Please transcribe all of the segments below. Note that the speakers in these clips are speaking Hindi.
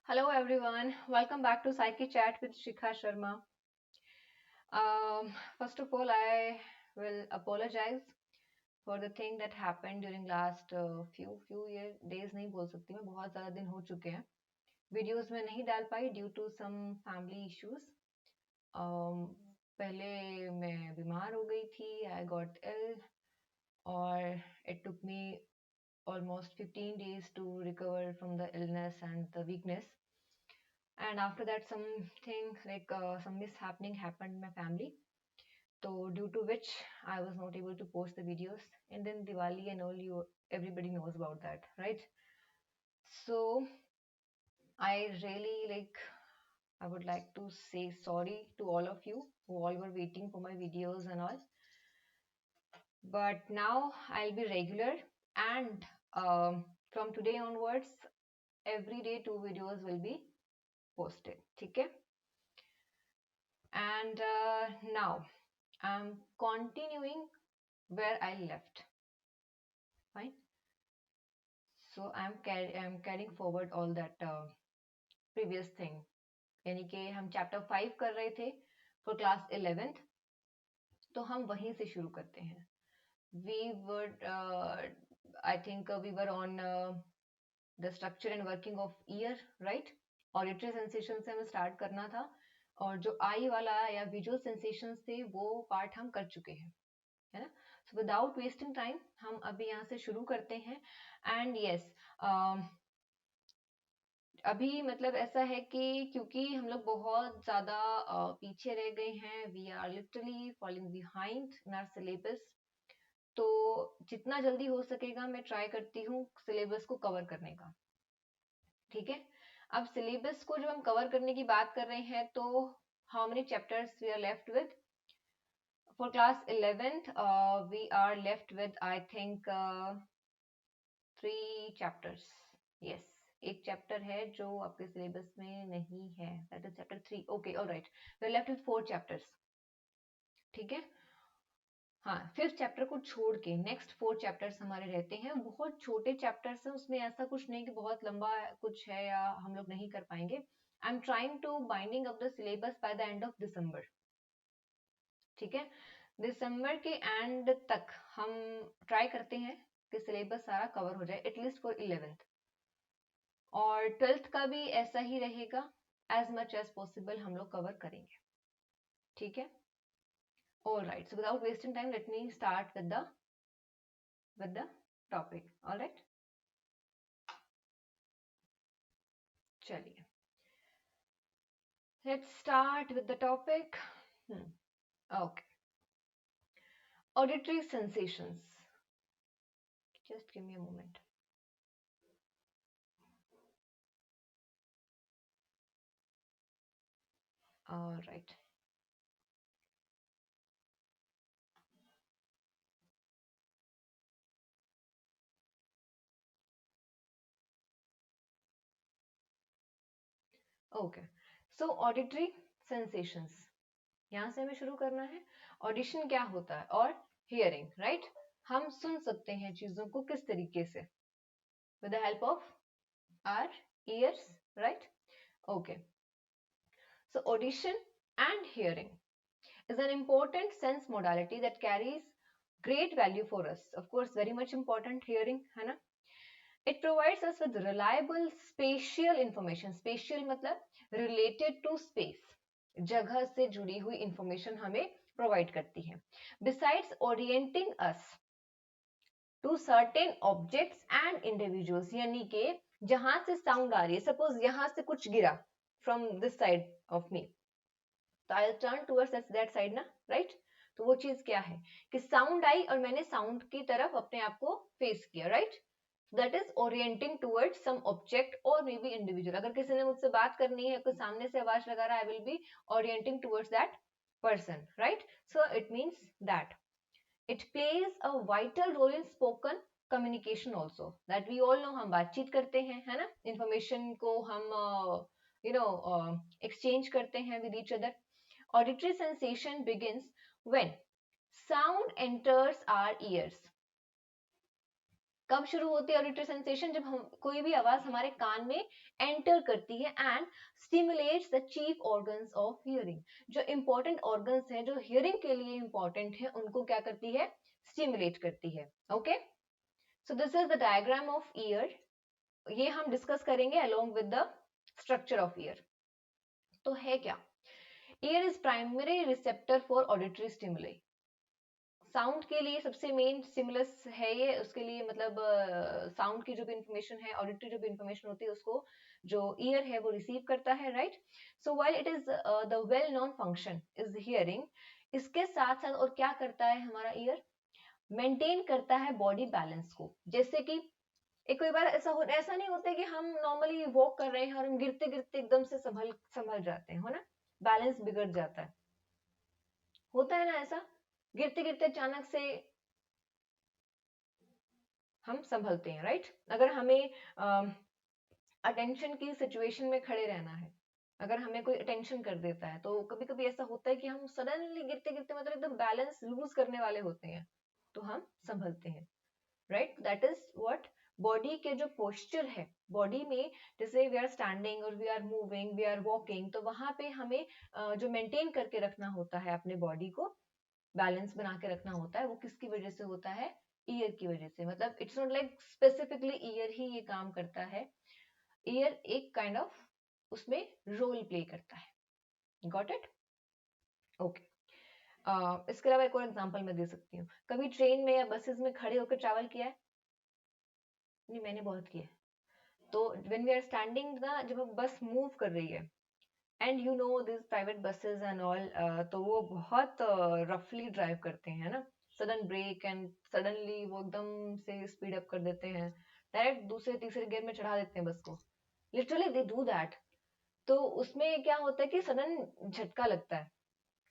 Hello everyone, welcome back to Psyche Chat with Shikha Sharma. First of all, I will apologize for the thing that happened during last few year days नहीं बोल सकती मैं बहुत ज़्यादा दिन हो चुके हैं वीडियोस में नहीं डाल पाई due to some family issues पहले मैं बीमार हो गई थी आई गॉट इल और it took me almost 15 days to recover from the illness and the weakness. And after that, something like some mishappening happened in my family. So due to which I was not able to post the videos. And then Diwali and all you everybody knows about that, right? So I really I would like to say sorry to all of you who all were waiting for my videos and all. But now I'll be regular and from today onwards, every day 2 videos will be posted. Okay? And now I'm continuing where I left. Fine. So I'm carrying forward all that previous thing. यानी कि हम चैप्टर 5 कर रहे थे फॉर क्लास 11th, तो हम वहीं से शुरू करते हैं. We were I think we were on the structure and working of ear, right? Auditory sensations से हमें स्टार्ट करना था और जो आई वाला या विजुअल सेंसेशंस थे वो पार्ट हम कर चुके हैं, है ना. सो विदाउट वेस्टिंग टाइम हम अभी यहाँ से शुरू करते हैं. एंड यस, अभी मतलब ऐसा है कि क्योंकि हम लोग बहुत ज्यादा पीछे रह गए हैं, we are literally falling behind in our syllabus. तो जितना जल्दी हो सकेगा मैं ट्राई करती हूँ सिलेबस को कवर करने का. ठीक है. अब सिलेबस को जब हम कवर करने की बात कर रहे हैं तो how many chapters we are left with for class 11th? We are left with I think 3 chapters. Yes, एक चैप्टर है जो आपके सिलेबस में नहीं है, that is chapter 3. Okay, alright, we are left with 4 chapters. ठीक है. हाँ, 5th चैप्टर को छोड़ के नेक्स्ट 4 chapters हमारे रहते हैं. बहुत छोटे चैप्टर्स हैं, उसमें ऐसा कुछ नहीं कि बहुत लंबा कुछ है या हम लोग नहीं कर पाएंगे. I am trying to binding up the syllabus by the end of December. ठीक है. दिसंबर के एंड तक हम ट्राई करते हैं कि सिलेबस सारा कवर हो जाए एटलीस्ट फॉर 11th. और 12th का भी ऐसा ही रहेगा, एज मच एज पॉसिबल हम लोग कवर करेंगे. ठीक है. All right, so without wasting time let me start with the topic. All right, चलिए let's start with the topic. Okay, auditory sensations. Just give me a moment. All right. Okay, so auditory sensations, यहाँ से हमें शुरू करना है. ऑडिशन क्या होता है और हियरिंग, राइट? हम सुन सकते हैं चीजों को किस तरीके से, with the help of our ears, right? Okay, so audition and hearing is an important sense modality that carries great value for us. Of course, very much important hearing, है ना? It provides us with reliable spatial information. Spatial मतलब related to space, जगह से जुड़ी हुई information हमें provide करती है. Besides orienting us to certain objects and individuals, यानी कि जहां से sound आ रही है, suppose यहाँ से कुछ गिरा from this side of me, तो I turn towards that side ना, राइट? तो वो चीज क्या है कि साउंड आई और मैंने साउंड की तरफ अपने आप को फेस किया, right? That is orienting towards some object और मे बी इंडिविजुअल. अगर किसी ने मुझसे बात करनी है, कोई सामने से आवाज लगा रहा है, I will be orienting towards that person, right? So it means that it plays a vital role in spoken communication also, that we all know. हम बातचीत करते हैं, है ना? इंफॉर्मेशन को हम exchange करते हैं with each other. Auditory sensation begins when sound enters our ears, कब शुरू होती है ऑडिटरी सेंसेशन? जब हम कोई भी आवाज हमारे कान में एंटर करती है and stimulates the chief organs of hearing. जो इंपॉर्टेंट ऑर्गन्स हैं जो हियरिंग के लिए इंपॉर्टेंट है उनको क्या करती है? स्टिमुलेट करती है। Okay, so this is the diagram of year. ये हम डिस्कस करेंगे along with the structure of year. तो है क्या? Year is primary receptor for auditory stimuli. Sound के लिए सबसे मेन स्टिमुलस है ये, उसके लिए मतलब साउंड की जो भी इंफॉर्मेशन है, ऑडिटरी जो भी इंफॉर्मेशन होती है उसको जो ईयर है वो रिसीव करता है, right? So while it is the well known function is hearing, इसके साथ साथ और क्या करता है हमारा ईयर? मेंटेन करता है बॉडी बैलेंस को। जैसे कि एक कोई बार ऐसा नहीं होता कि हम नॉर्मली वॉक कर रहे हैं और हम गिरते गिरते एकदम से संभल जाते हैं, हो ना, बैलेंस बिगड़ जाता है, होता है ना ऐसा, गिरते गिरते अचानक से हम संभलते हैं, राइट? अगर हमें अटेंशन की सिचुएशन में खड़े रहना है, अगर हमें कोई अटेंशन कर देता है तो कभी कभी ऐसा होता है कि हम सडनली गिरते गिरते मतलब एकदम बैलेंस लूज करने वाले होते हैं, तो हम संभलते हैं, right? That is what body के जो पोस्चर है बॉडी में, जैसे वी आर स्टैंडिंग और we are moving, we are walking, तो वहां पे हमें जो मेंटेन करके रखना होता है अपने बॉडी को, बैलेंस बना के रखना होता है, वो किसकी वजह से होता है? ईयर की वजह से। मतलब it's not like specifically ear ही ये काम करता है, ईयर एक काइंड ऑफ उसमें रोल प्ले करता है। Got it? ओके। इसके अलावा एक और एग्जांपल मैं दे सकती हूँ। कभी ट्रेन में या बसेस में खड़े होकर ट्रैवल किया है? नहीं, मैंने बहुत किया है। तो व्हेन वी आर स्टैंडिंग ना, जब बस मूव कर रही है and you know this private buses and all, तो वो बहुत रफली ड्राइव करते हैं ना, सडन ब्रेक एंड सडनली वो एकदम से स्पीड अप कर देते हैं, डायरेक्ट दूसरे तीसरे गियर में चढ़ा देते हैं बस को, लिटरली दे डू दैट। तो उसमें क्या होता है कि सडन झटका लगता है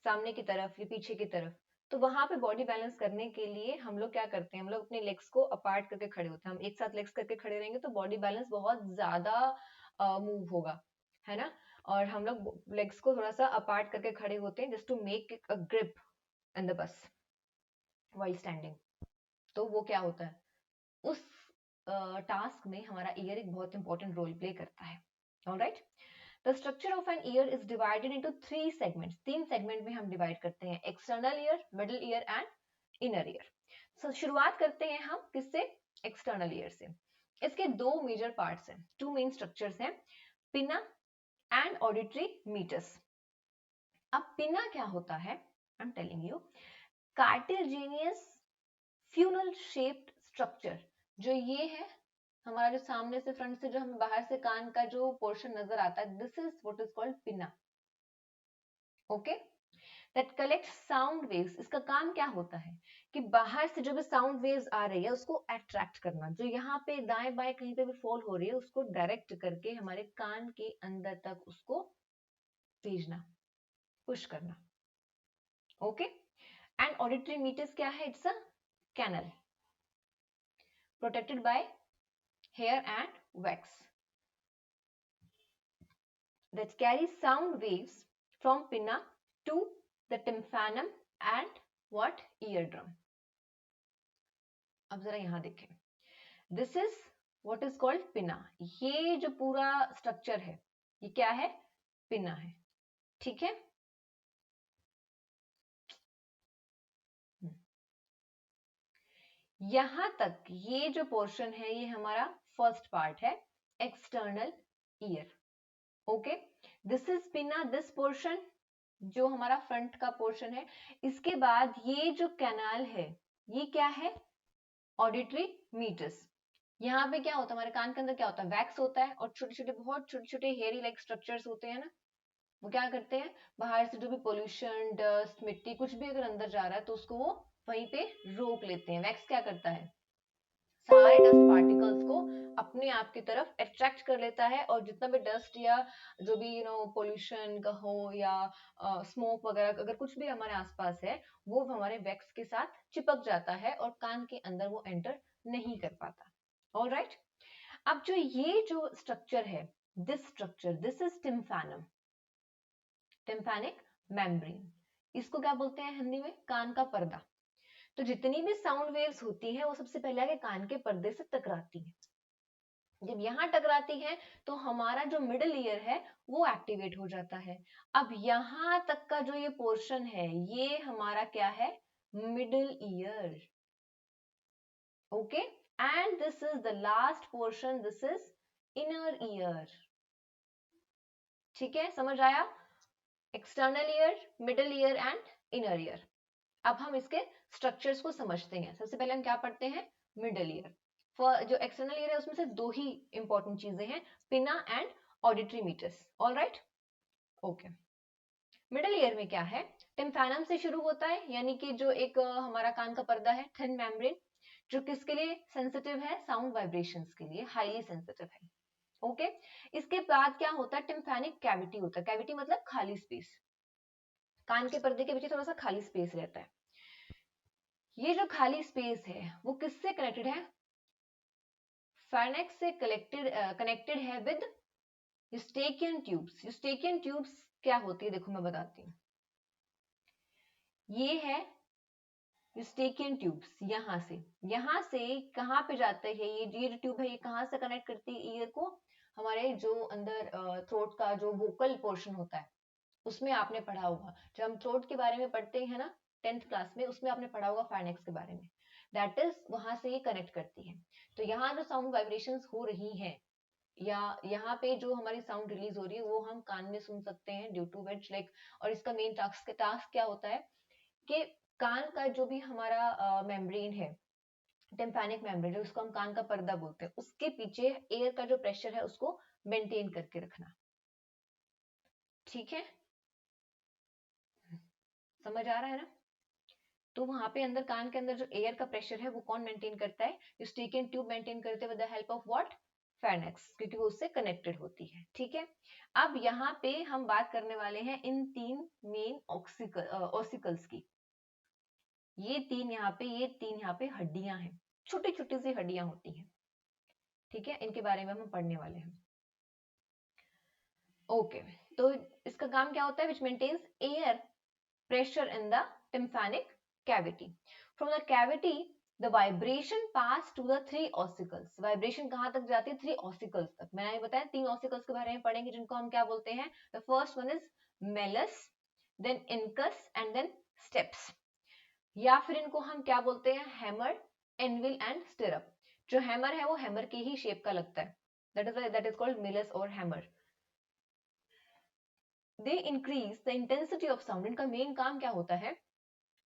सामने की तरफ या पीछे की तरफ, तो वहां पे बॉडी बैलेंस करने के लिए हम लोग क्या करते हैं, हम लोग अपने लेग्स को अपार्ट करके खड़े होते हैं। हम एक साथ लेग्स करके खड़े रहेंगे तो बॉडी बैलेंस बहुत ज्यादा मूव होगा, है ना? और हम लोग लेग्स को थोड़ा सा अपार्ट करके खड़े होते हैं just to make a grip in the bus while standing. तो वो क्या होता है, उस टास्क में हमारा ईयर एक बहुत इंपॉर्टेंट रोल प्ले करता है। Alright, the structure of an ear is divided into 3 segments. 3 segment में हम डिवाइड करते हैं, external ear, middle ear and inner ear. So शुरुआत करते हैं हम किससे? एक्सटर्नल ईयर से। इसके दो मेजर पार्ट्स हैं, टू मेन स्ट्रक्चर्स हैं, पिना एंड ऑडिटरी मीटस। अब पिना क्या होता है? I am telling you, cartilaginous funnel shaped structure. जो ये है हमारा, जो सामने से फ्रंट से जो हमें बाहर से कान का जो पोर्शन नजर आता है, this is what is called pinna. Okay, that collect sound waves. इसका काम क्या होता है कि बाहर से जो भी साउंड वेव्स आ रही है उसको अट्रैक्ट करना, जो यहाँ पे दाएं बाएं कहीं पे भी फॉल हो रही है उसको डायरेक्ट करके हमारे कान के अंदर तक उसको भेजना, पुश करना। ओके, एंड ऑडिटरी मीटर्स क्या है? It's a canal protected by hair and wax that carry sound waves from pinna to the tympanum and what? Eardrum. अब जरा यहां देखें, this is what is called पिना। ये जो पूरा स्ट्रक्चर है ये क्या है? पिना है, ठीक है? यहां तक ये जो पोर्शन है ये हमारा फर्स्ट पार्ट है, external ear. Okay, this is पिना, दिस पोर्शन जो हमारा फ्रंट का पोर्शन है। इसके बाद ये जो कैनाल है ये क्या है? Auditory meatus. यहाँ पे क्या होता है, हमारे कान के अंदर क्या होता है? वैक्स होता है और छोटे छोटे, बहुत छोटे छोटे हेयरी लाइक स्ट्रक्चर्स होते हैं ना, वो क्या करते हैं, बाहर से जो भी पोल्यूशन, डस्ट, मिट्टी कुछ भी अगर अंदर जा रहा है तो उसको वो वहीं पे रोक लेते हैं। वैक्स क्या करता है, सारे डस्ट पार्टिकल्स को अपने आप की तरफ अट्रैक्ट कर लेता है, और जितना भी डस्ट या जो भी पोल्यूशन का हो या स्मोक वगैरह अगर कुछ भी हमारे आसपास है वो हमारे वैक्स के साथ चिपक जाता है और कान के अंदर वो एंटर नहीं कर पाता। ऑलराइट, अब जो ये जो स्ट्रक्चर है, this structure, this is tympanum, tympanic membrane. इसको क्या बोलते हैं हिंदी में? कान का पर्दा। तो जितनी भी साउंड वेव्स होती हैं वो सबसे पहले आगे कान के पर्दे से टकराती हैं। जब यहाँ टकराती है तो हमारा जो मिडिल ईयर है वो एक्टिवेट हो जाता है। अब यहाँ तक का जो ये पोर्शन है ये हमारा क्या है, middle ear. Okay, and this is the last portion, this is inner ear. ठीक है, समझ आया? External ear, middle ear and inner year. अब हम इसके स्ट्रक्चर्स को समझते हैं। सबसे पहले हम क्या पढ़ते हैं, मिडिल ईयर। जो एक्सटर्नल ईयर है उसमें से दो ही इंपॉर्टेंट चीजें हैं, pinna and auditory meatus. All right, okay. Middle ear में क्या है, टिम्पैनम से शुरू होता है, यानी कि जो एक हमारा कान का पर्दा है, थिन मेम्ब्रेन, जो किसके लिए सेंसिटिव है, साउंड वाइब्रेशंस के लिए हाईली सेंसिटिव है। ओके, इसके बाद क्या होता है, टिम्पैनिक कैविटी होता है। कैविटी मतलब खाली स्पेस, कान के पर्दे के पीछे थोड़ा सा खाली स्पेस रहता है। ये जो खाली स्पेस है वो किससे कनेक्टेड है, फार्नेक्स से कनेक्टेड है with Eustachian tubes. Eustachian tubes क्या होती है, देखो मैं बताती हूँ। ये है यूस्टेकियन ट्यूब्स, यहाँ से कहाँ पे जाते हैं ये जो ट्यूब है ये कहाँ से कनेक्ट करती है ईयर को, हमारे जो अंदर थ्रोट का जो वोकल पोर्शन होता है उसमें आपने पढ़ा होगा, जब हम थ्रोट के बारे में पढ़ते हैं ना 10th क्लास में, उसमें आपने पढ़ा होगा फार्नेक्स के बारे में, दैट इज वहां से ये कनेक्ट करती है। तो यहाँ जो साउंड वाइब्रेशंस हो रही हैं या यहाँ पे जो हमारी साउंड रिलीज हो रही है वो हम कान में सुन सकते हैं ड्यू टू विच लाइक, और इसका मेन टास्क क्या होता है कि कान का जो भी हमारा मेम्ब्रेन है, टिम्पैनिक मेम्ब्रेन, जो उसको हम कान का पर्दा बोलते हैं, उसके पीछे एयर का जो प्रेशर है उसको मेंटेन करके रखना। ठीक है, समझ आ रहा है ना? तो वहां पे अंदर कान के अंदर जो एयर का प्रेशर है वो कौन मेंटेन करता है, यूस्टेकियन ट्यूब मेंटेन करते हैं with the help of what, pharynx, क्योंकि वो उससे कनेक्टेड होती है। ठीक है, अब यहाँ पे हम बात करने वाले हैं इन तीन मेन ऑसिकल्स की। ये तीन यहाँ पे हड्डियां हैं, छोटी छोटी सी हड्डियां होती हैं। ठीक है, इनके बारे में हम पढ़ने वाले हैं। ओके, तो इसका काम क्या होता है, which maintains air pressure in the tympanic cavity. From the cavity, the vibration pass to the three ossicles. Vibration कहाँ तक जाती है, 3 ossicles तक। मैंने बताया 3 ossicles के बारे में पढ़ेंगे जिनको हम क्या बोलते हैं, the first one is malleus, then incus and then steps, या फिर इनको हम क्या बोलते हैं, hammer, anvil and stirrup। जो hammer है वो hammer की ही शेप का लगता है, that is called malleus और hammer। They increase the intensity of sound. इनका मेन काम क्या होता है,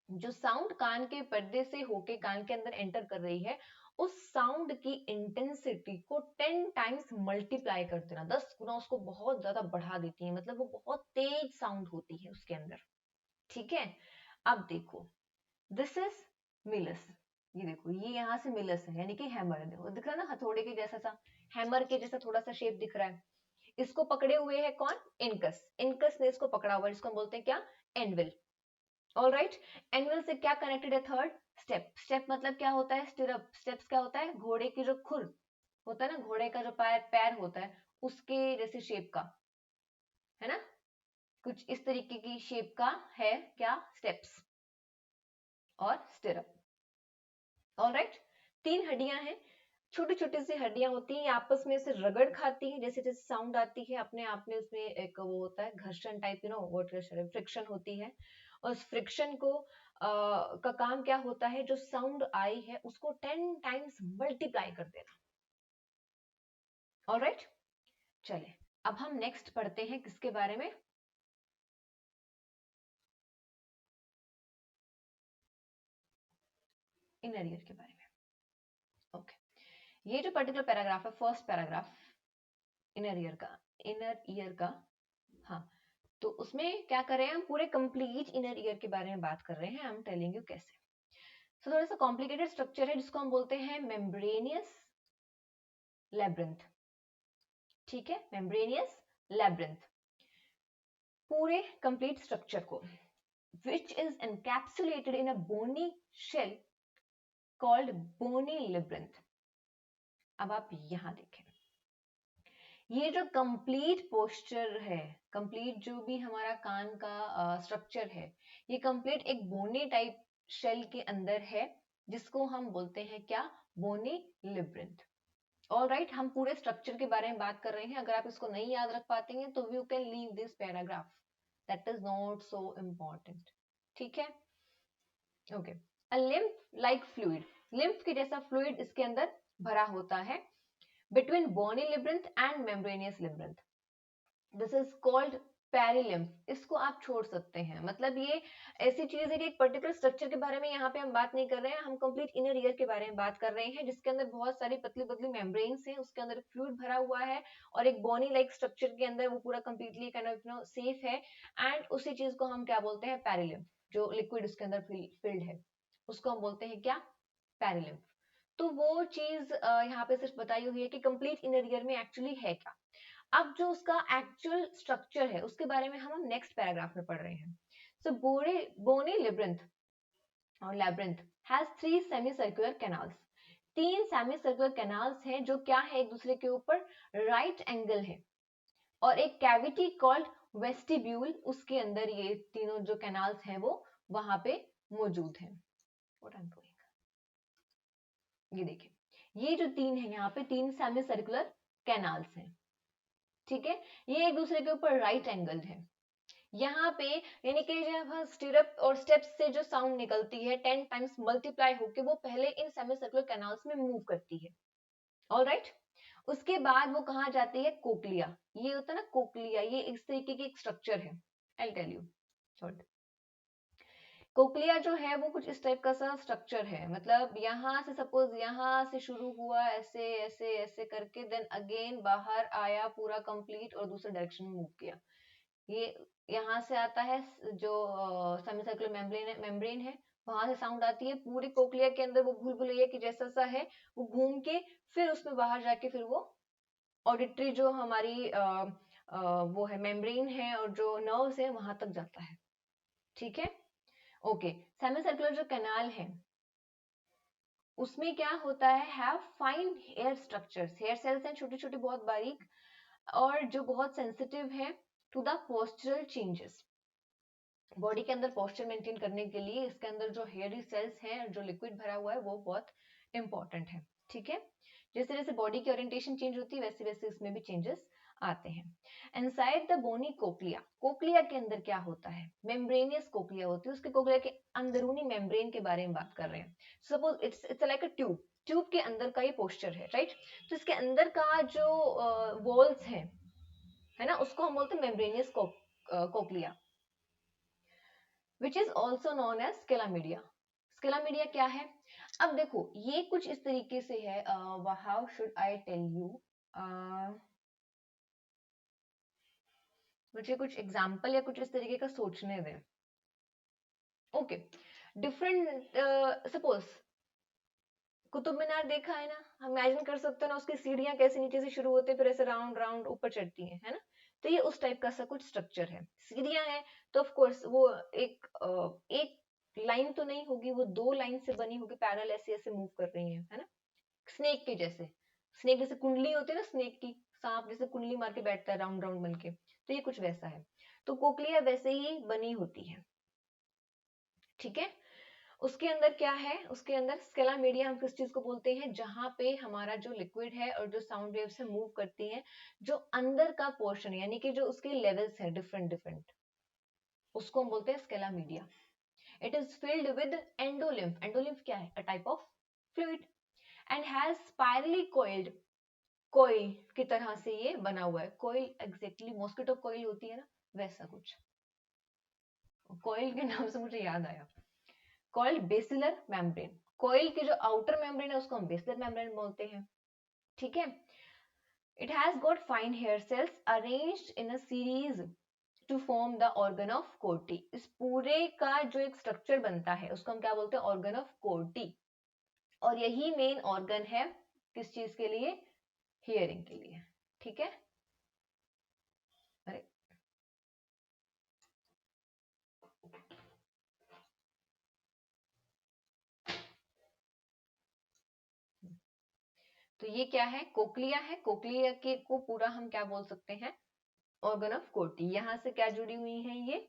जो साउंड कान के पर्दे से होके कान के अंदर एंटर कर रही है उस साउंड की इंटेंसिटी को 10 टाइम्स मल्टीप्लाई कर देना, 10 गुना उसको बहुत ज्यादा बढ़ा देती है, मतलब वो बहुत तेज साउंड होती है उसके अंदर। ठीक है, अब देखो दिस इज मिलस, ये देखो ये यहाँ से मिलस है, यानी कि हैमर है, देखो दिख रहा है ना हथौड़े के जैसा सा, हैमर के जैसा थोड़ा सा शेप दिख रहा है। इसको पकड़े हुए है कौन, इनकस, इनकस ने इसको पकड़ा हुआ है, इसको हम बोलते हैं क्या, एनविल। ऑल राइट, एनविल से क्या कनेक्टेड है, थर्ड स्टेप। स्टेप मतलब क्या होता है, स्टिरअप। स्टेप्स क्या होता है, घोड़े की जो खुर होता है ना, घोड़े का जो पैर होता है उसके जैसे शेप का, है ना, कुछ इस तरीके की शेप का है क्या, स्टेप्स और स्टिरअप। ऑल राइट, 3 हड्डियां हैं, छोटी छोटी सी हड्डियां होती हैं, आपस में से रगड़ खाती हैं, जैसे जैसे साउंड आती है अपने आप में उसमें एक वो होता है घर्षण type, you know what friction होती है, और उस फ्रिक्शन को का काम क्या होता है, जो साउंड आई है उसको 10 टाइम्स मल्टीप्लाई कर देना। ऑलराइट, चले अब हम नेक्स्ट पढ़ते हैं किसके बारे में, इनर ईयर के बारे में। ओके, ये जो पर्टिकुलर पैराग्राफ है, फर्स्ट पैराग्राफ इनर ईयर का, हाँ, तो उसमें क्या कर रहे हैं हम, पूरे कंप्लीट इनर ईयर के बारे में बात कर रहे हैं। आई एम टेलिंग यू कैसे। तो थोड़ा सा कॉम्प्लिकेटेड स्ट्रक्चर है जिसको हम बोलते हैं मेम्ब्रेनियस लैब्रिंथ। ठीक है, मेम्ब्रेनियस लैब्रिंथ, पूरे कंप्लीट स्ट्रक्चर को, which is encapsulated in a bony shell called bony labyrinth। अब आप यहां देखें, ये जो कंप्लीट पोस्चर है, कंप्लीट जो भी हमारा कान का स्ट्रक्चर है, ये कंप्लीट एक बोनी टाइप शेल के अंदर है, जिसको हम बोलते हैं क्या, बोनी लिब्रिंथ। ऑलराइट, हम पूरे स्ट्रक्चर के बारे में बात कर रहे हैं, अगर आप इसको नहीं याद रख पाते हैं तो you can leave this paragraph, that is not so important. ठीक है, okay. A lymph like fluid, lymph के जैसा फ्लूइड इसके अंदर भरा होता है between bony labyrinth and membranous labyrinth, this is called perilymph. इसको आप छोड़ सकते हैं, मतलब ये ऐसी चीज है कि एक पर्टिकुलर स्ट्रक्चर के बारे में यहाँ पे हम बात नहीं कर रहे हैं, हम कंप्लीट इनर ईयर के बारे में बात कर रहे हैं, जिसके अंदर बहुत सारी पतली पतली मेम्ब्रेन्स हैं, उसके अंदर फ्लूइड भरा हुआ है और एक बोनी लाइक स्ट्रक्चर के अंदर वो पूरा कंप्लीटली काइंड ऑफ सेफ है, एंड उसी चीज को हम क्या बोलते हैं, पेरिलिम्फ। जो लिक्विड उसके अंदर फिल्ड है उसको हम बोलते हैं क्या, पेरिलिम्फ। तो वो चीज यहाँ पे सिर्फ बताई हुई है कि कंप्लीट इनर ईयर में एक्चुअली है क्या। अब जो उसका एक्चुअल स्ट्रक्चर है उसके बारे में हम नेक्स्ट पैराग्राफ में पढ़ रहे हैं। सो बोनी लिब्रिंथ और labyrinth has 3 semi circular canals, 3 semi circular canals हैं जो क्या है, एक दूसरे के ऊपर राइट एंगल है, और एक कैविटी कॉल्ड वेस्टिब्यूल, उसके अंदर ये तीनों जो कैनाल्स हैं वो वहां पे मौजूद हैं। व्हाट आई एम डूइंग, ये देखिए, ये जो तीन है यहाँ पे 3 सेमी सर्कुलर कैनाल्स हैं, ठीक है, ये एक दूसरे के ऊपर राइट एंगल है। यहाँ पे यानी कि जब स्टिरअप और स्टेप्स से जो साउंड निकलती है 10 टाइम्स मल्टीप्लाई होके वो पहले इन सेमी सर्कुलर कैनाल्स में मूव करती है। ऑलराइट, उसके बाद वो कहाँ जाती है, कोक्लिया, ये होता है ना कोक्लिया, ये इस तरीके की एक स्ट्रक्चर है, I tell you short. Cochlea जो है वो कुछ इस टाइप का सा स्ट्रक्चर है, मतलब यहाँ से सपोज यहाँ से शुरू हुआ ऐसे ऐसे ऐसे करके, देन अगेन बाहर आया पूरा कंप्लीट और दूसरे डायरेक्शन में मूव किया। ये यहाँ से आता है जो सेमीसर्कुलर मेम्ब्रेन है, वहां से साउंड आती है, पूरी कोक्लिया के अंदर वो भूल भुलैया की जैसा सा है, वो घूम के फिर उसमें बाहर जाके फिर वो ऑडिटरी जो हमारी वो है मेम्ब्रेन है और जो नर्व्स है वहां तक जाता है। ठीक है, ओके। सेमीसर्कुलर जो कैनाल है उसमें क्या होता है, have fine hair structures, hair cells हैं छोटे छोटे बहुत बारीक, और जो बहुत सेंसिटिव है to the postural changes. Body के अंदर पोस्चर मेंटेन करने के लिए इसके अंदर जो हेयरी सेल्स हैं, जो लिक्विड भरा हुआ है, वो बहुत इंपॉर्टेंट है। ठीक है, जैसे जैसे बॉडी की ओरिएंटेशन चेंज होती है वैसे वैसे इसमें भी चेंजेस आते हैं। Inside the bony cochlea, cochlea के अंदर क्या होता है, मेम्ब्रेनियस कोक्लिया होती है, उसके कोक्लिया के अंदरूनी मेम्ब्रेन के बारे में बात कर रहे हैं। Suppose it's like a tube, tube के अंदर का ये पोस्चर है, राइट। तो इसके अंदर का जो वॉल्स है ना, उसको हम बोलते हैं membranous cochlea, which is also known as scala media. Scala media क्या है, अब देखो ये कुछ इस तरीके से है, how should I tell you, मुझे कुछ एग्जाम्पल या कुछ इस तरीके का सोचने दें। Okay, different, suppose Qutub Minar देखा है ना, हम इमेजिन कर सकते हैं ना उसकी सीढ़ियां कैसे नीचे से शुरू होते फिर ऐसे राउंड राउंड ऊपर चढ़ती है ना। तो ये उस टाइप का सा कुछ स्ट्रक्चर है, सीढ़ियां हैं तो ऑफ कोर्स वो एक लाइन तो नहीं होगी, वो 2 लाइन से बनी होगी, पैरेलल ऐसे ऐसे मूव कर रही है ना, स्नेक के जैसे, स्नेक जैसे कुंडली होती है ना स्नेक की, सांप जैसे कुंडली मार के बैठता है राउंड राउंड बन के, तो ये कुछ वैसा है। तो कोक्लिया वैसे ही बनी होती है। ठीक है, उसके अंदर क्या है, उसके अंदर स्केलामीडिया हम किस चीज को बोलते हैं, जहां पे हमारा जो लिक्विड है और जो साउंड वेव से मूव करती है, जो अंदर का पोर्शन है यानी कि जो उसके लेवल्स है डिफरेंट डिफरेंट, उसको हम बोलते हैं scala media. It is filled with endolymph, endolymph क्या है, a type of fluid, and has spirally coiled, coil की तरह से ये बना हुआ है, कोयल एग्जैक्टली मॉस्किटो कोयल होती है ना, वैसा कुछ, कोयल के नाम से मुझे याद आया, कॉल्ड बेसिलर मेम्ब्रेन, कोयल की जो आउटर मेम्ब्रेन है उसको हम बेसिलर मेम्ब्रेन बोलते हैं। ठीक है, it has got fine hair cells arranged in a series to form the organ of Corti, इस पूरे का जो एक स्ट्रक्चर बनता है उसको हम क्या बोलते हैं, ऑर्गन ऑफ कोर्टी, और यही मेन ऑर्गन है किस चीज के लिए, हियरिंग के लिए। ठीक है, अरे तो ये क्या है, कोक्लिया है, कोक्लिया के को पूरा हम क्या बोल सकते हैं, ऑर्गन ऑफ कोर्टी। यहां से क्या जुड़ी हुई है, ये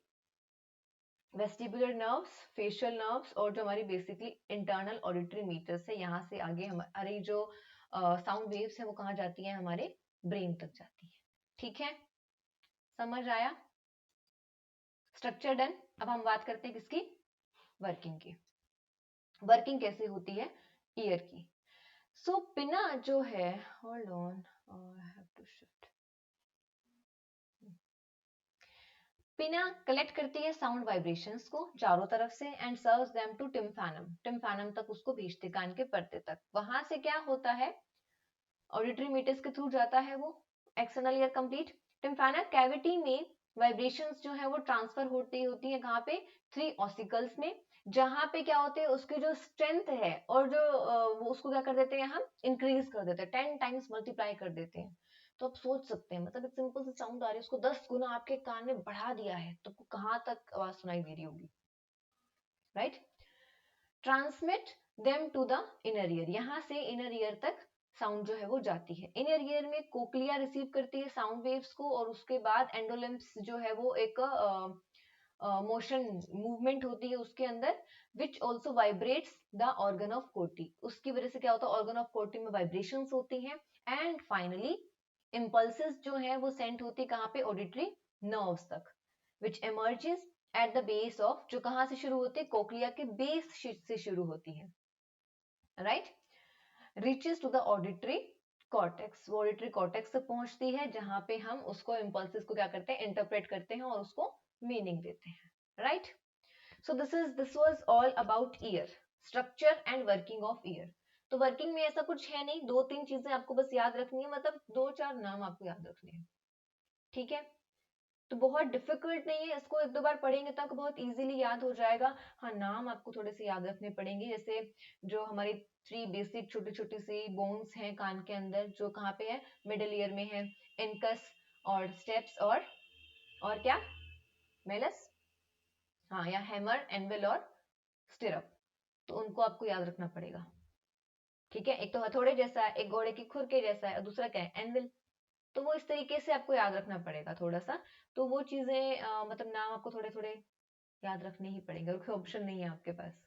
वेस्टिबुलर नर्व्स, फेशियल नर्व्स और जो हमारी बेसिकली इंटरनल ऑडिटरी मीटर्स है, यहाँ से आगे हमारी जो साउंड वेव्स है वो कहाँ जाती है, हमारे ब्रेन तक जाती है। ठीक है, समझ आया? Structure done. अब हम बात करते हैं किसकी, वर्किंग की। वर्किंग कैसे होती है ईयर की। सो पिना जो है, hold on, I have to shift. Pinna collect करती है साउंड वाइब्रेशंस को चारों तरफ से and serves them to tympanum, tympanum तक उसको भेजते, कान के पर्दे तक। वहां से क्या होता है, ऑडिटरी मीटर्स के थ्रू जाता है वो एक्सटर्नल ईयर कंप्लीट। टिम्फैनल कैविटी में वाइब्रेशंस जो है वो ट्रांसफर होती है कहाँ पे, 3 ऑसिकल्स में, जहां पे क्या होते हैं उसके जो स्ट्रेंथ है और जो वो उसको क्या कर देते हैं हम, इंक्रीज कर देते हैं, 10 टाइम्स मल्टीप्लाई कर देते हैं। तो आप सोच सकते हैं, मतलब एक सिंपल सी साउंड आ रही है, उसको 10 गुना आपके कान में बढ़ा दिया है, तो कहाँ तक आवाज सुनाई दे रही होगी, right. Transmit them to the inner ear, यहाँ से इनर ईयर तक साउंड जो है वो जाती है। इनर ईयर में कोक्लिया रिसीव करती है साउंड वेव्स को, और उसके बाद एंडोलिम्स जो है वो एक मोशन मूवमेंट होती है उसके अंदर, which also vibrates the organ of कोटी। उसकी वजह से क्या होता है, ऑर्गन ऑफ कोटी में वाइब्रेशंस होती हैं। एंड फाइनली इम्पल्सेस जो है वो सेंड होती है कहाँ पे, ऑडिटरी नर्व्स तक, which emerges at the base of, जो कहां से शुरू होती है, कोक्लिया के बेस से शुरू होती है, right. Reaches to the auditory cortex, वो ऑडिटरी कॉर्टेक्स तक पहुंचती है, जहां पे हम उसको इम्पल्सेस को क्या करते हैं, इंटरप्रेट करते हैं और उसको मीनिंग देते हैं, right. So this was all about year, structure and working of year. तो वर्किंग में ऐसा कुछ है नहीं, 2-3 चीजें आपको बस याद रखनी है, मतलब 2-4 नाम आपको याद रखने हैं, ठीक है। तो बहुत डिफिकल्ट नहीं है, इसको 1-2 बार पढ़ेंगे तो आपको बहुत इजीली याद हो जाएगा। हाँ, नाम आपको थोड़े से याद रखने पड़ेंगे, जैसे जो हमारी 3 बेसिक छोटी छोटी सी बोन्स हैं कान के अंदर, जो कहाँ पे है, मिडिल ईयर में है, इनकस और स्टेप्स और क्या, मेलस, हाँ, या हैमर, एनविल और स्टिरअप। तो उनको आपको याद रखना पड़ेगा, ठीक है। एक तो हथौड़े जैसा है, एक घोड़े की खुर के जैसा है, और दूसरा क्या है, एनविल। तो वो इस तरीके से आपको याद रखना पड़ेगा थोड़ा सा। तो वो चीजें मतलब नाम आपको थोड़े थोड़े याद रखने ही पड़ेंगे, और कोई ऑप्शन नहीं है आपके पास,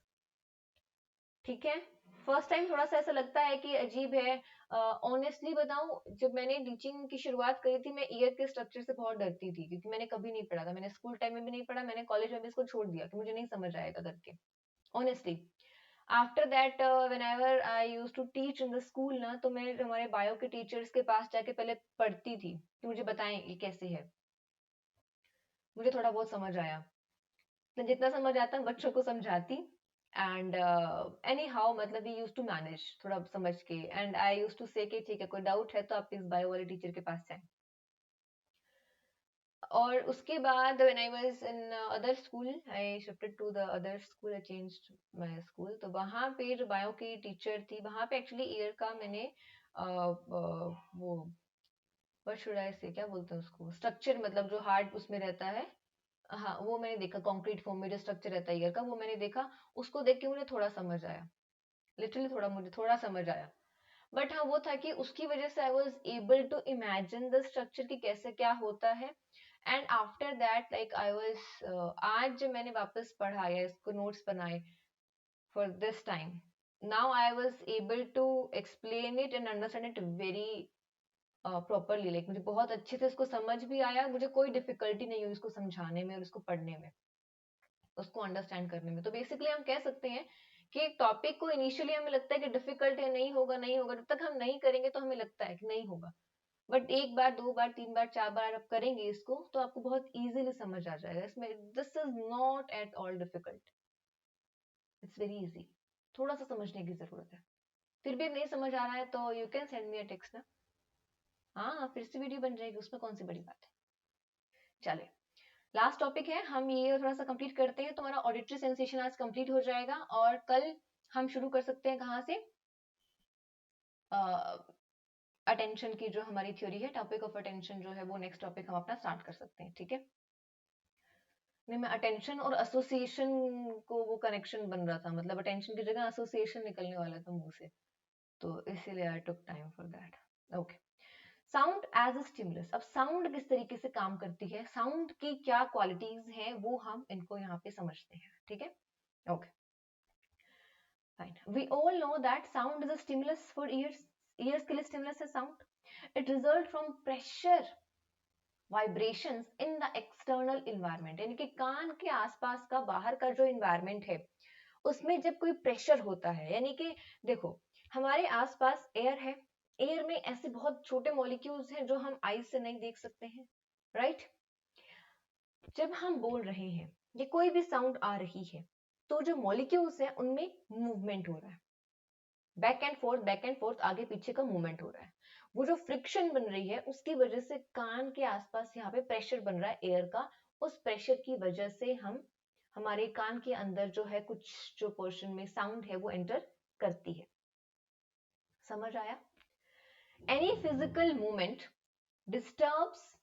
ठीक है। फर्स्ट टाइम थोड़ा सा ऐसा लगता है कि अजीब है। ऑनेस्टली बताऊं, जब मैंने टीचिंग की शुरुआत करी थी, मैं ईयर के स्ट्रक्चर से बहुत डरती थी, क्योंकि मैंने कभी नहीं पढ़ा था, मैंने स्कूल टाइम में भी नहीं पढ़ा, मैंने कॉलेज में भी इसको छोड़ दिया कि मुझे नहीं समझ आएगा करके, honestly. After that whenever I used to teach in the school ना, तो मैं हमारे बायो के टीचर्स के पास जाके पहले पढ़ती थी कि मुझे बताएं ये कैसे है। मुझे थोड़ा बहुत समझ आया, तो जितना समझ आता बच्चों को समझाती। एंड एनी हाउ, मतलब वी यूज टू मैनेज थोड़ा समझ के, एंड आई यूज टू से कि ठीक है, कोई डाउट है तो आप इस बायो वाले टीचर के पास जाएं। और उसके बाद when I was in other school, I shifted to the other school, I changed my school। तो वहाँ पे जो बायो की टीचर थी, वहाँ पे एक्चुअली ईयर का मैंने वो what should I say, क्या बोलते हैं उसको, स्ट्रक्चर, मतलब जो हार्ड उसमें रहता है, हाँ, वो मैंने देखा, कंक्रीट फॉर्म में जो स्ट्रक्चर रहता है ईयर का, वो मैंने देखा। उसको देख के मुझे थोड़ा समझ आया, लिटरली थोड़ा, मुझे थोड़ा समझ आया। बट हाँ, वो था कि उसकी वजह से I was able to imagine the structure की कैसे क्या होता है। And after that like I was, आज जब मैंने वापस पढ़ा या इसको नोट्स बनाए for this time, now I was able to explain it and understand it very properly, like मुझे बहुत अच्छे से इसको समझ भी आया, मुझे कोई डिफिकल्टी नहीं हुई इसको समझाने में और इसको पढ़ने में, उसको अंडरस्टैंड करने में। तो बेसिकली हम कह सकते हैं कि एक टॉपिक को इनिशियली हमें लगता है कि डिफिकल्ट है, नहीं होगा नहीं होगा, जब तक हम नहीं करेंगे तो हमें लगता है कि नहीं होगा। बट 1 बार 2 बार 3 बार 4 बार आप करेंगे इसको, तो आपको बहुत इजीली समझ आ जाएगा। इसमें this is not at all difficult, it's very easy. थोड़ा सा समझने की जरूरत है। फिर भी नहीं समझ आ रहा है तो you can send me a text ना, हाँ, फिर से वीडियो बन जाएगी, उसमें कौन सी बड़ी बात है। चले, लास्ट टॉपिक है, हम ये थोड़ा सा कंप्लीट करते हैं, तो हमारा ऑडिटरी सेंसेशन आज कंप्लीट हो जाएगा, और कल हम शुरू कर सकते हैं कहाँ से, अटेंशन की जो हमारी थ्योरी है, टॉपिक ऑफ अटेंशन जो है वो नेक्स्ट टॉपिक हम अपना स्टार्ट कर सकते हैं, ठीक है। नहीं, मैं अटेंशन और एसोसिएशन को वो कनेक्शन बन रहा था, मतलब अटेंशन की जगह एसोसिएशन निकलने वाला था मुंह से, तो इसीलिए I took time for that. Okay, sound as a stimulus. अब साउंड किस तरीके से काम करती है, साउंड की क्या क्वालिटीज हैं, वो हम इनको यहाँ पे समझते हैं, ठीक है। Okay fine, we all know that sound is a stimulus for ears. Ears के लिए स्टिमुलस है sound. It result from pressure vibrations in the external environment, यानी कि कान के आसपास का बाहर का जो इन्वायरमेंट है उसमें जब कोई प्रेशर होता है, यानी कि देखो हमारे आसपास एयर है, एयर में ऐसे बहुत छोटे मॉलिक्यूल्स हैं जो हम आईज से नहीं देख सकते हैं, राइट। जब हम बोल रहे हैं या कोई भी साउंड आ रही है तो जो मॉलिक्यूल्स है उनमें मूवमेंट हो रहा है, बैक एंड फोर्थ आगे पीछे का मूवमेंट हो रहा है। वो जो फ्रिक्शन बन रही है उसकी वजह से कान के आसपास यहाँ पे प्रेशर बन रहा है एयर का, उस प्रेशर की वजह से हम हमारे कान के अंदर जो है कुछ जो पोर्शन में साउंड है वो एंटर करती है। समझ आया? Any physical movement disturbs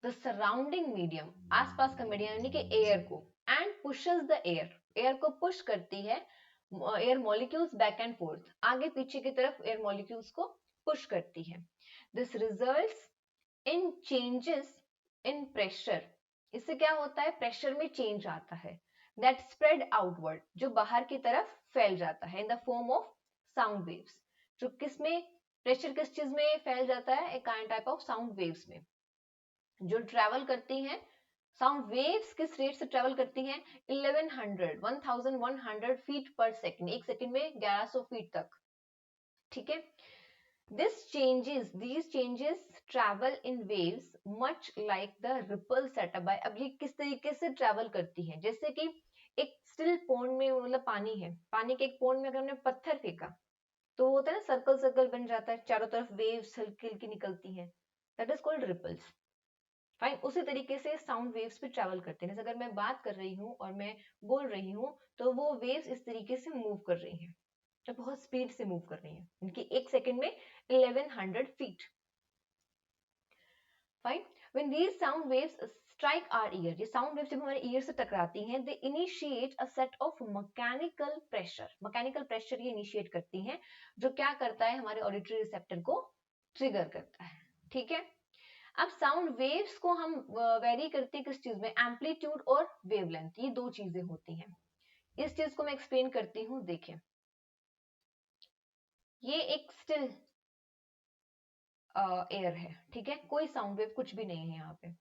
the surrounding medium, आसपास का मीडियम यानी कि एयर को, and pushes the air, air को पुश करती है air molecules back and fourth, आगे पीछे की तरफ एयर मॉलिक्यूल्स को पुश करती है। This results in changes in pressure, इससे क्या होता है, प्रेशर में चेंज आता है, दैट स्प्रेड आउटवर्ड, जो बाहर की तरफ फैल जाता है, in the form of sound waves. जो किस में, प्रेशर किस चीज में फैल जाता है, एक टाइप ऑफ साउंड वेव्स में, जो ट्रेवल करती हैं। साउंड वेव्स किस रेट से ट्रेवल करती हैं, 1100 फीट पर सेकंड, एक सेकंड में 1100 फीट तक, ठीक है। these changes travel in waves much like the ripple set up by, अब ये किस तरीके से ट्रेवल करती है, जैसे कि एक स्टिल पॉन्ड में, मतलब पानी है, पानी के एक पॉन्ड में अगर हमने पत्थर फेंका तो होता है ना सर्कल सर्कल बन जाता है, चारों तरफ वेव्स हल्की हल्की निकलती हैं, that is called ripples. Fine, उसी तरीके से साउंड वेव्स भी ट्रैवल करते हैं, जैसे अगर मैं बात कर रही हूँ और मैं बोल रही हूँ तो वो वेव्स इस तरीके से मूव कर रही हैं, तो बहुत स्पीड से मूव कर रही हैं, इनकी एक सेकंड में 1100 feet. Fine, when these sound waves strike our ear, ये साउंड वेव्स जब हमारे ईयर से टकराती हैं, they initiate a set of mechanical pressure, mechanical pressure ये इनिशिएट करती हैं, जो क्या करता है, हमारे ऑडिटरी रिसेप्टर को ट्रिगर करता है, ठीक है। अब साउंड वेव्स को हम वेरी करते हैं किस चीज में, एम्पलीट्यूड और वेवलेंथ, ये दो चीजें होती हैं। इस चीज को मैं एक्सप्लेन करती हूँ, देखिए ये एक स्टिल एयर है, ठीक है, कोई साउंड वेव कुछ भी नहीं है यहाँ पे।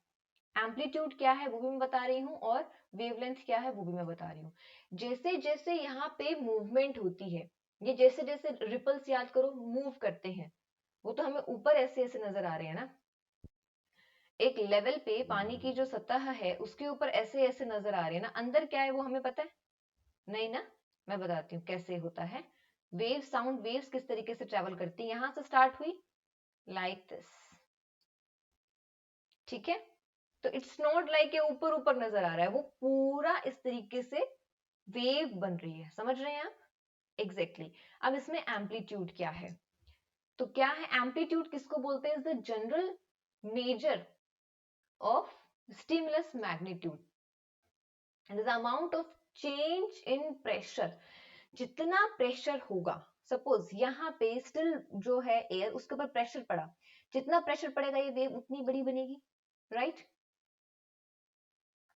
एम्पलीट्यूड क्या है वो भी मैं बता रही हूँ और वेवलेंथ क्या है वो भी मैं बता रही हूँ। जैसे जैसे यहाँ पे मूवमेंट होती है, ये जैसे जैसे रिपल्स याद करो मूव करते हैं, वो तो हमें ऊपर ऐसे ऐसे नजर आ रहे हैं ना, एक लेवल पे पानी की जो सतह है उसके ऊपर ऐसे ऐसे नजर आ रहे हैं ना, अंदर क्या है वो हमें पता है नहीं ना। मैं बताती हूँ कैसे होता है। वेव, साउंड वेव्स किस तरीके से ट्रेवल करती है, यहां से स्टार्ट हुई लाइक दिस, ठीक है। तो इट्स नॉट लाइक ऊपर ऊपर नजर आ रहा है, वो पूरा इस तरीके से वेव बन रही है, समझ रहे हैं आप? एग्जैक्टली अब इसमें एम्पलीट्यूड क्या है, तो क्या है एम्पलीट्यूड, किसको बोलते हैं, is the general measure of stimulus magnitude, the amount of change in pressure, जितना प्रेशर होगा, सपोज यहाँ पे स्टिल जो है एयर, उसके ऊपर प्रेशर पड़ा, जितना प्रेशर पड़ेगा ये वेव उतनी बड़ी बनेगी, right.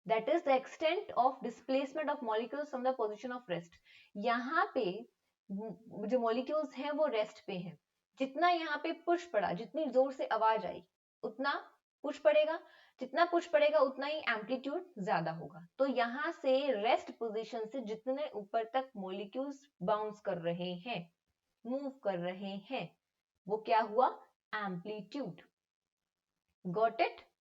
That is the extent of displacement of molecules from the position of rest, यहाँ पे जो मॉलिक्यूल्स हैं वो रेस्ट पे हैं, जितना यहाँ पे पुश पड़ा, जितनी जोर से आवाज आई उतना पुश पड़ेगा, जितना पुश पड़ेगा उतना ही एम्पलीट्यूड ज्यादा होगा। तो यहाँ से रेस्ट पोजीशन से जितने ऊपर तक मॉलिक्यूल्स बाउंस कर रहे हैं, मूव कर रहे हैं, वो क्या हुआ, amplitude. Got it?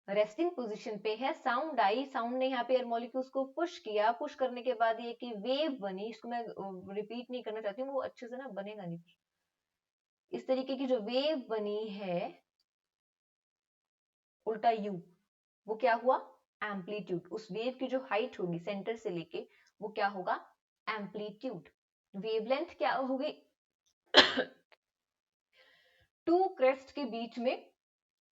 Resting position पे है, साउंड आई, साउंड ने यहाँ पे एयर मॉलिक्यूल्स को पुश किया, पुश करने के बाद ये की वेव बनी, इसको मैं रिपीट नहीं करना चाहती हूँ, वो अच्छे से ना बनेगा नहीं। इस तरीके की जो वेव बनी है उल्टा यू, वो क्या हुआ, एम्पलीट्यूड। उस वेव की जो हाइट होगी सेंटर से लेके वो क्या होगा, एम्पलीट्यूड। वेवलेंथ क्या होगी, टू क्रेस्ट के बीच में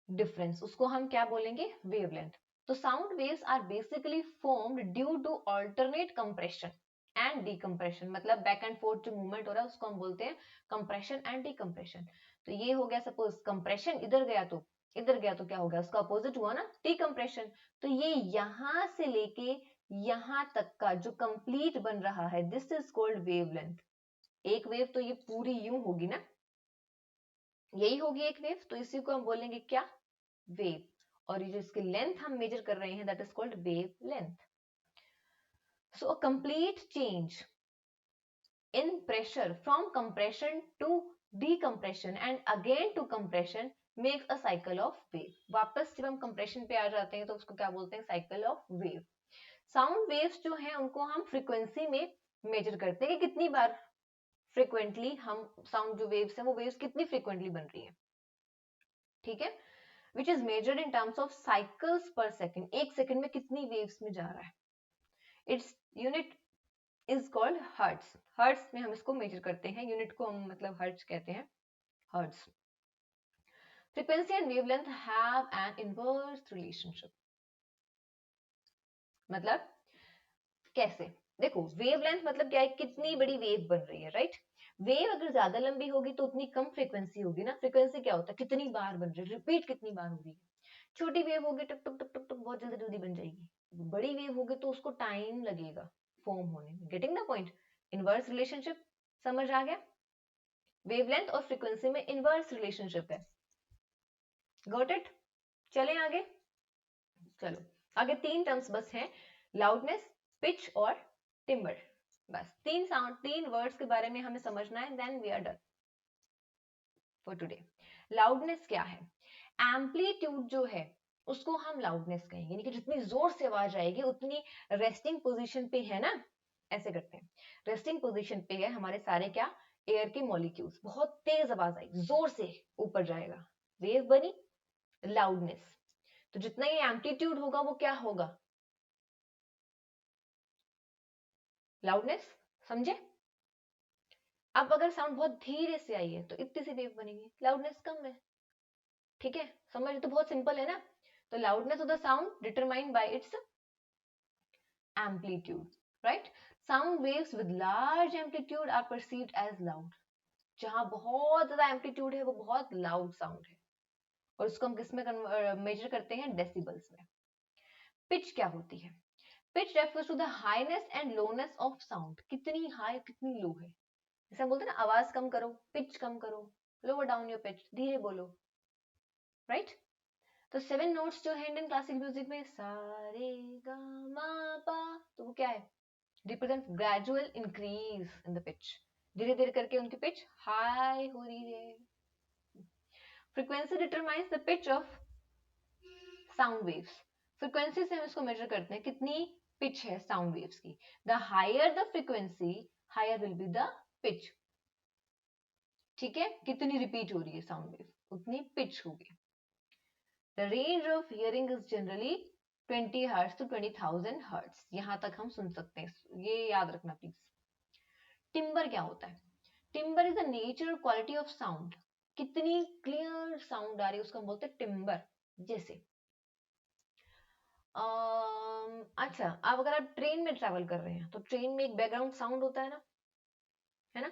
डिफरेंस, उसको हम क्या बोलेंगे, वेवलेंथ। तो sound waves are basically formed due to alternate compression and decompression, मतलब बैक एंड फोर्थ जो मूवमेंट हो रहा है उसको हम बोलते हैं कंप्रेशन एंड डीकंप्रेशन। तो ये हो गया सपोज कंप्रेशन, इधर गया तो क्या हो गया, उसका अपोजिट हुआ ना, डीकम्प्रेशन। तो ये यहां से लेके यहां तक का जो कंप्लीट बन रहा है, दिस इज कॉल्ड वेवलेंथ। एक वेव तो ये पूरी यूं होगी ना, यही होगी एक वेव, तो इसी को हम बोलेंगे क्या, वेव। और ये जो इसकी लेंथ हम मेजर कर रहे हैं, that is called wave length. So a complete change in pressure from compression to decompression and again to compression makes a cycle of wave। वापस जब हम compression पे आ जाते हैं तो उसको क्या बोलते हैं, cycle of wave। Sound waves जो हैं उनको हम फ्रीक्वेंसी में मेजर करते हैं कि कितनी बार फ्रीक्वेंटली हम साउंड जो वेव्स हैं वो वेव्स कितनी फ्रीक्वेंटली बन रही है, ठीक है, which is measured in terms of cycles पर सेकेंड, एक सेकेंड में कितनी वेव्स में जा रहा है। Its unit is called hertz. Hertz में हम इसको मेजर करते हैं, यूनिट को हम मतलब हर्ट्ज कहते हैं, hertz. Frequency and wavelength have an inverse relationship. मतलब कैसे, देखो वेवलेंथ मतलब क्या है, कितनी बड़ी वेव बन रही है, राइट। वेव अगर ज्यादा लंबी होगी तो उतनी कम फ्रीक्वेंसी होगी ना, फ्रीक्वेंसी क्या होता है, कितनी बार बन रही है, रिपीट कितनी बार हो रही है। छोटी वेव होगी टक टक टक टक टक बहुत जल्दी जल्दी बन जाएगी, बड़ी वेव होगी तो उसको टाइम लगेगा फॉर्म होने में। Getting the point, inverse relationship समझ आ गया। वेवलेंथ और फ्रीक्वेंसी में इनवर्स रिलेशनशिप है, गॉट इट। चलें आगे, चलो आगे तीन टर्म्स बस हैं, लाउडनेस, पिच और टिम्बर। बस तीन साउंड, तीन वर्ड्स के बारे में हमें समझना है, then we are done for today. Loudness क्या है, एम्पलीट्यूड जो है उसको हम लाउडनेस कहेंगे, यानी कि जितनी जोर से आवाज आएगी उतनी, रेस्टिंग पोजीशन पे है ना, ऐसे करते हैं, रेस्टिंग पोजीशन पे है हमारे सारे क्या, एयर के मॉलिक्यूल्स, बहुत तेज आवाज आएगी, जोर से ऊपर जाएगा, वेव बनी, लाउडनेस। तो जितना ये एम्पलीट्यूड होगा वो क्या होगा, लाउडनेस, समझे। अब अगर साउंड बहुत धीरे से आई है तो इतनी सी वेव बनेगी, लाउडनेस कम है, ठीक है, समझ तो बहुत सिंपल है ना। तो loudness of the sound determined by it's amplitude, right? Sound waves with large amplitude are perceived as loud। जहां बहुत ज्यादा एम्पलीट्यूड है वो बहुत लाउड साउंड है, और उसको हम किस में मेजर करते हैं, डेसिबल्स में। पिच क्या होती है, pitch refers to the highness and lowness of sound, कितनी हाई कितनी लो है, जैसे हम बोलते हैं ना आवाज कम करो, पिच कम करो, लोअर डाउन योर पिच, धीरे बोलो, राइट। तो 7 नोट्स जो है इंडियन क्लासिक म्यूजिक में, सा रे गा मा पा, तो वो क्या है, represent gradual increase in the pitch, धीरे धीरे करके उनकी पिच हाई हो रही है। Frequency determines the pitch of sound waves, frequency से हम इसको मेजर करते हैं कितनी पिच है साउंड वेव्स की, the higher the frequency higher will be the pitch, ठीक है, कितनी रिपीट हो रही है साउंड वेव उतनी पिच होगी। The range of hearing is generally 20 hertz to 20,000 hertz, यहां तक हम सुन सकते हैं, ये याद रखना प्लीज। टिम्बर क्या होता है, timber is the nature quality of sound, कितनी क्लियर साउंड आ रही है उसको हम बोलते हैं टिम्बर। जैसे अच्छा, अब अगर आप ट्रेन में ट्रैवल कर रहे हैं तो ट्रेन में एक बैकग्राउंड साउंड होता है ना,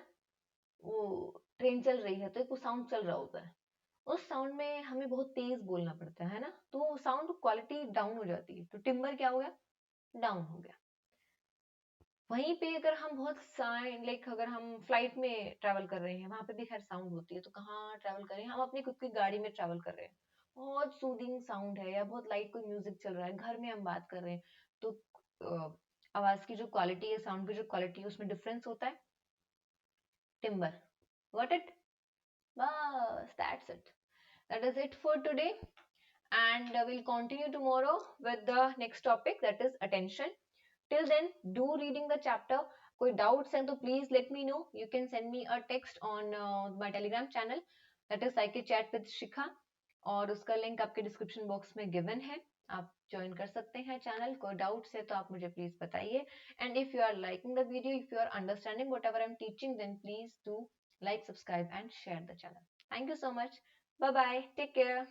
वो ट्रेन चल रही है तो एक वो साउंड चल रहा होता है, उस साउंड में हमें बहुत तेज बोलना पड़ता है ना, तो साउंड क्वालिटी डाउन हो जाती है, तो टिम्बर क्या हो गया, डाउन हो गया। वहीं पे अगर हम बहुत लाइक अगर हम फ्लाइट में ट्रैवल कर रहे हैं, वहां पे भी खैर साउंड होती है, तो कहाँ ट्रैवल कर रहे हैं, हम अपनी खुद की गाड़ी में ट्रैवल कर रहे हैं, बहुत सूदिंग साउंड है या बहुत लाइट कोई म्यूजिक चल रहा है, घर में हम बात कर रहे हैं, तो आवाज की जो क्वालिटी है, साउंड की जो क्वालिटी है, उसमें डिफरेंस होता है, टिम्बर, गॉट इट। बस that's it, that is it for today, and we'll continue tomorrow with the next topic, that is attention. Till then, do reading the chapter. कोई doubts हैं तो please let me know. You can send me a text on my Telegram channel, that is Psyche Chat with Shikha, और उसका लिंक आपके डिस्क्रिप्शन बॉक्स में गिवन है, आप ज्वाइन कर सकते हैं चैनल। कोई डाउट्स है तो आप मुझे प्लीज बताइए, and if you are liking the video, if you are understanding whatever I am teaching, then please do like, subscribe and share the channel. Thank you so much. Bye bye, take care.